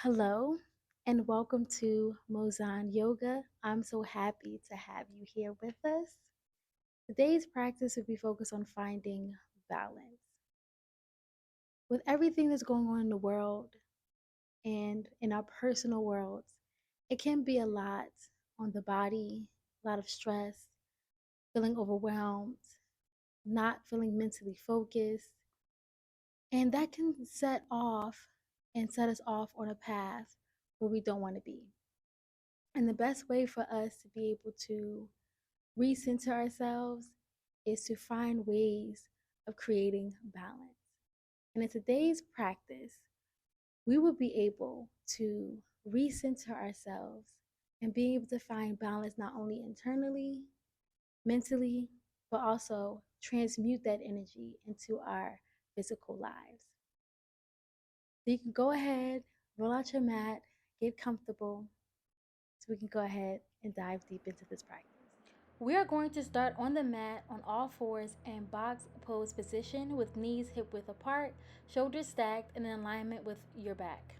Hello and welcome to Mozan Yoga. I'm so happy to have you here with us. Today's practice will be focused on finding balance. With everything that's going on in the world and in our personal worlds, it can be a lot on the body, a lot of stress, feeling overwhelmed, not feeling mentally focused, and that can set us off on a path where we don't want to be. And the best way for us to be able to recenter ourselves is to find ways of creating balance. And in today's practice, we will be able to recenter ourselves and be able to find balance not only internally, mentally, but also transmute that energy into our physical lives. So you can go ahead, roll out your mat, get comfortable, so we can go ahead and dive deep into this practice. We are going to start on the mat on all fours and box pose position with knees hip width apart, shoulders stacked and in alignment with your back.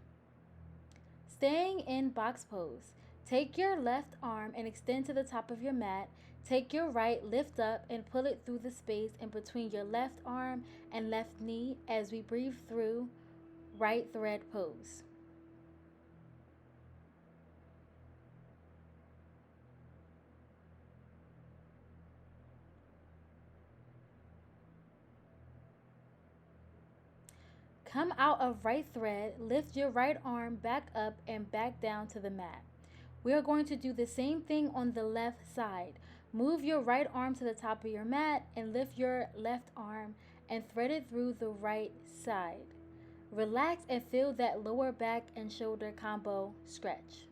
Staying in box pose, take your left arm and extend to the top of your mat. Take your right, lift up and pull it through the space in between your left arm and left knee as we breathe through right thread pose. Come out of right thread, lift your right arm back up and back down to the mat. We are going to do the same thing on the left side. Move your right arm to the top of your mat and lift your left arm and thread it through the right side. Relax and feel that lower back and shoulder combo stretch.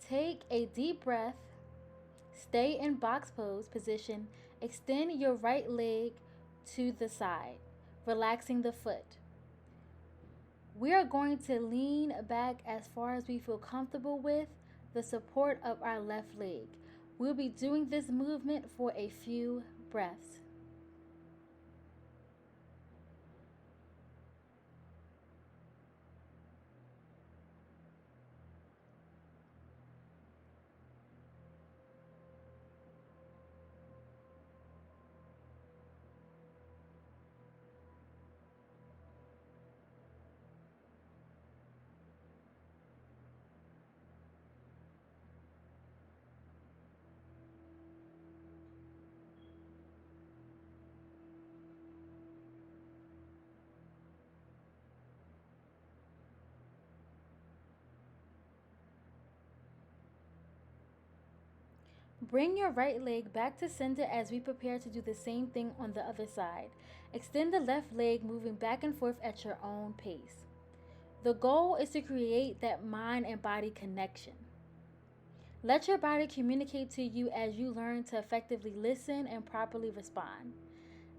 Take a deep breath. Stay in box pose position. Extend your right leg to the side, relaxing the foot. We are going to lean back as far as we feel comfortable with the support of our left leg. We'll be doing this movement for a few breaths. Bring your right leg back to center as we prepare to do the same thing on the other side. Extend the left leg, moving back and forth at your own pace. The goal is to create that mind and body connection. Let your body communicate to you as you learn to effectively listen and properly respond.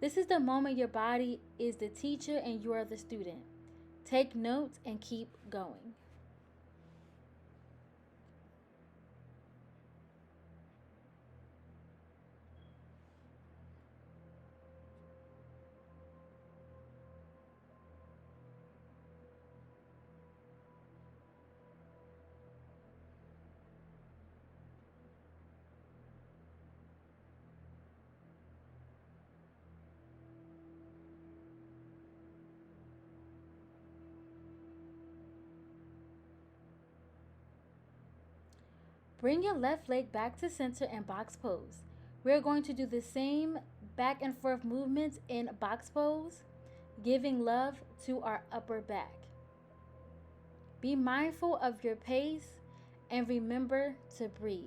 This is the moment your body is the teacher and you are the student. Take notes and keep going. Bring your left leg back to center and box pose. We're going to do the same back and forth movements in box pose, giving love to our upper back. Be mindful of your pace and remember to breathe.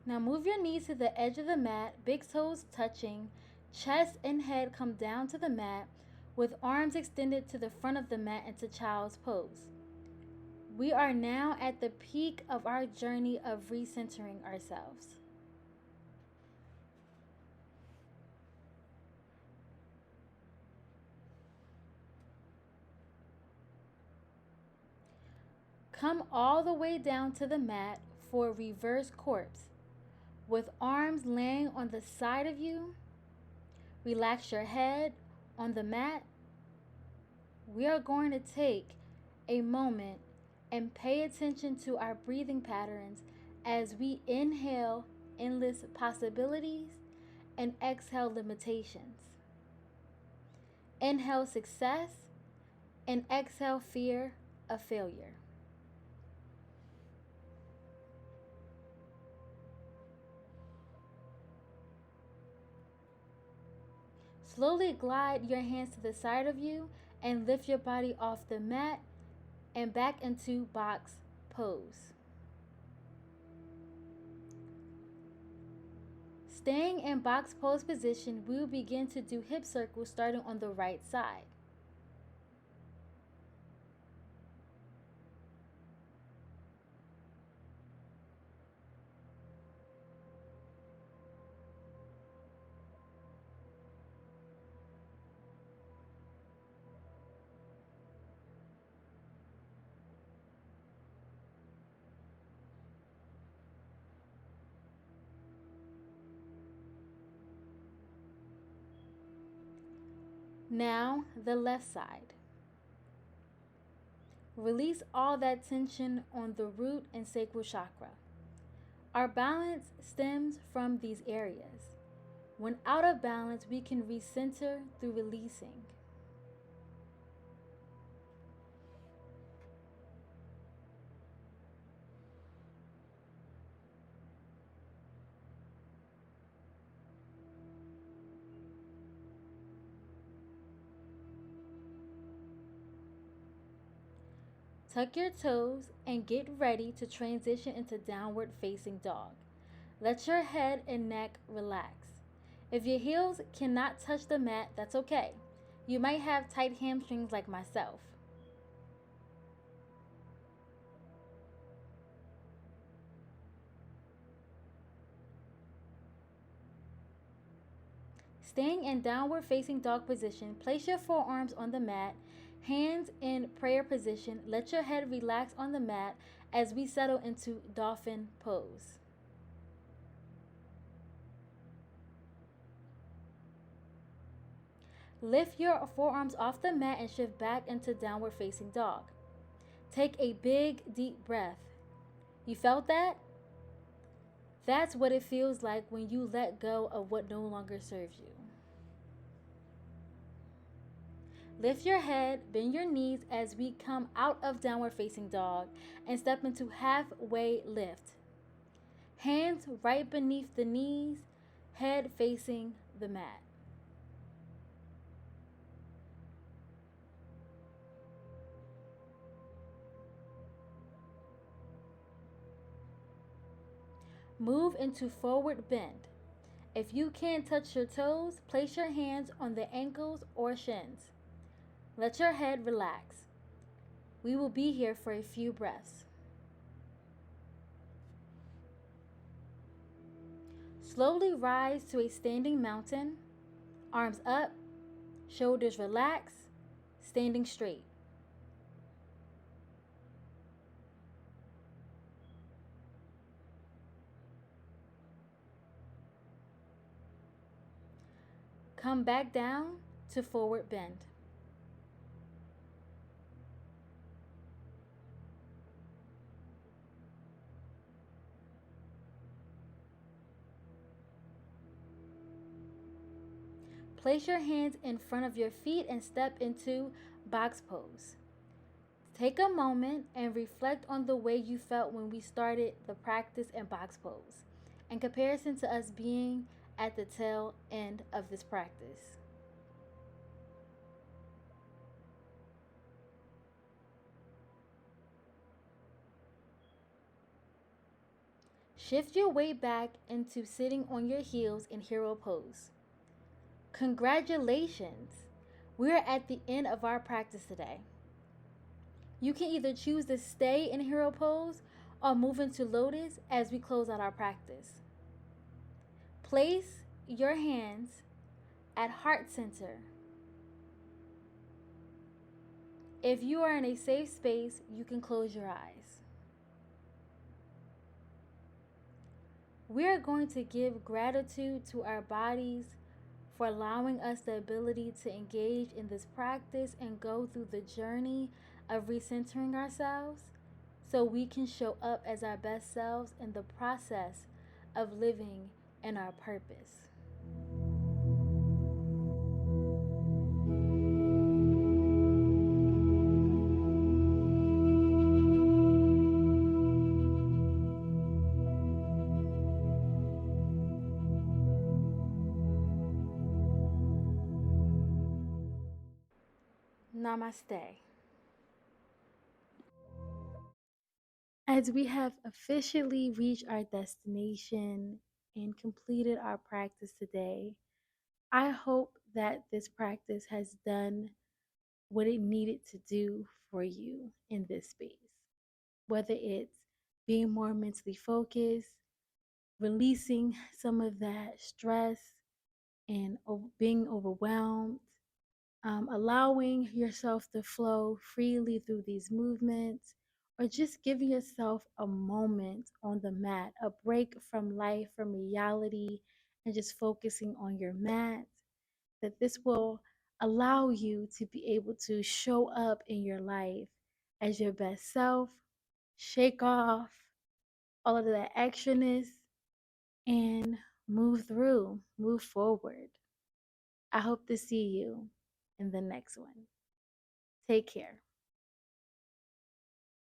Now move your knees to the edge of the mat, big toes touching, chest and head come down to the mat, with arms extended to the front of the mat into child's pose. We are now at the peak of our journey of recentering ourselves. Come all the way down to the mat for reverse corpse. With arms laying on the side of you, relax your head on the mat. We are going to take a moment and pay attention to our breathing patterns as we inhale endless possibilities and exhale limitations. Inhale success and exhale fear of failure. Slowly glide your hands to the side of you and lift your body off the mat and back into box pose. Staying in box pose position, we will begin to do hip circles starting on the right side. Now, the left side. Release all that tension on the root and sacral chakra. Our balance stems from these areas. When out of balance, we can recenter through releasing. Tuck your toes and get ready to transition into downward facing dog. Let your head and neck relax. If your heels cannot touch the mat, that's okay. You might have tight hamstrings like myself. Staying in downward facing dog position, place your forearms on the mat, hands in prayer position. Let your head relax on the mat as we settle into dolphin pose. Lift your forearms off the mat and shift back into downward facing dog. Take a big, deep breath. You felt that? That's what it feels like when you let go of what no longer serves you. Lift your head, bend your knees as we come out of downward facing dog and step into halfway lift. Hands right beneath the knees, head facing the mat. Move into forward bend. If you can't touch your toes, place your hands on the ankles or shins. Let your head relax. We will be here for a few breaths. Slowly rise to a standing mountain, arms up, shoulders relaxed, standing straight. Come back down to forward bend. Place your hands in front of your feet and step into box pose. Take a moment and reflect on the way you felt when we started the practice in box pose, in comparison to us being at the tail end of this practice. Shift your weight back into sitting on your heels in hero pose. Congratulations! We are at the end of our practice today. You can either choose to stay in hero pose or move into lotus as we close out our practice. Place your hands at heart center. If you are in a safe space, you can close your eyes. We are going to give gratitude to our bodies for allowing us the ability to engage in this practice and go through the journey of recentering ourselves so we can show up as our best selves in the process of living in our purpose. Namaste. As we have officially reached our destination and completed our practice today, I hope that this practice has done what it needed to do for you in this space. Whether it's being more mentally focused, releasing some of that stress and being overwhelmed, allowing yourself to flow freely through these movements, or just giving yourself a moment on the mat, a break from life, from reality, and just focusing on your mat, that this will allow you to be able to show up in your life as your best self, shake off all of that extraness, and move forward. I hope to see you in the next one. Take care.